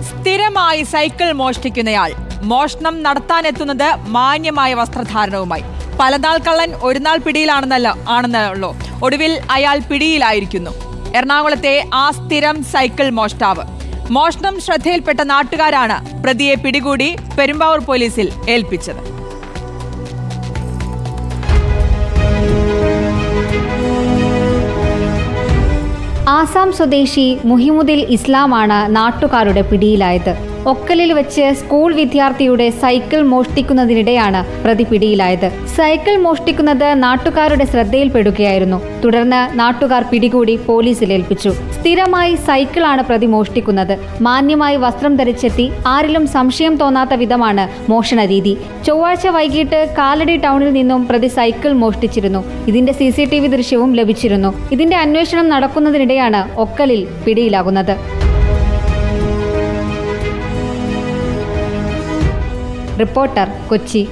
സ്ഥിരമായി സൈക്കിൾ മോഷ്ടിക്കുന്നയാൾ മോഷണം നടത്താനെത്തുന്നത് മാന്യമായ വസ്ത്രധാരണവുമായി. പലനാൾ കള്ളൻ ഒരു നാൾ പിടിയിലാണെന്നല്ലോ. ഒടുവിൽ അയാൾ പിടിയിലായിരിക്കുന്നു. എറണാകുളത്തെ ആ സ്ഥിരം സൈക്കിൾ മോഷ്ടാവ്. മോഷണം ശ്രദ്ധയിൽപ്പെട്ട നാട്ടുകാരാണ് പ്രതിയെ പിടികൂടി പെരുമ്പാവൂർ പോലീസിൽ ഏൽപ്പിച്ചത്. ആസാം സ്വദേശി മുഹിമുദ്ദീൻ ഇസ്ലാമാണ് നാട്ടുകാരുടെ പിടിയിലായത്. ഒക്കലിൽ വെച്ച് സ്കൂൾ വിദ്യാർത്ഥിയുടെ സൈക്കിൾ മോഷ്ടിക്കുന്നതിനിടെയാണ് പ്രതി പിടിയിലായത്. സൈക്കിൾ മോഷ്ടിക്കുന്നത് നാട്ടുകാരുടെ ശ്രദ്ധയിൽപ്പെടുകയായിരുന്നു. തുടർന്ന് നാട്ടുകാർ പിടികൂടി പോലീസിൽ ഏൽപ്പിച്ചു. സ്ഥിരമായി സൈക്കിളാണ് പ്രതി മോഷ്ടിക്കുന്നത്. മാന്യമായി വസ്ത്രം ധരിച്ചെത്തി ആരിലും സംശയം തോന്നാത്ത വിധമാണ് മോഷണ രീതി. ചൊവ്വാഴ്ച വൈകിട്ട് കാലടി ടൗണിൽ നിന്നും പ്രതി സൈക്കിൾ മോഷ്ടിച്ചിരുന്നു. ഇതിന്റെ CCTV ദൃശ്യവും ലഭിച്ചിരുന്നു. ഇതിന്റെ അന്വേഷണം നടക്കുന്നതിനിടെയാണ് ഒക്കലിൽ പിടിയിലാകുന്നത്. റിപ്പോർട്ടർ, കൊച്ചി.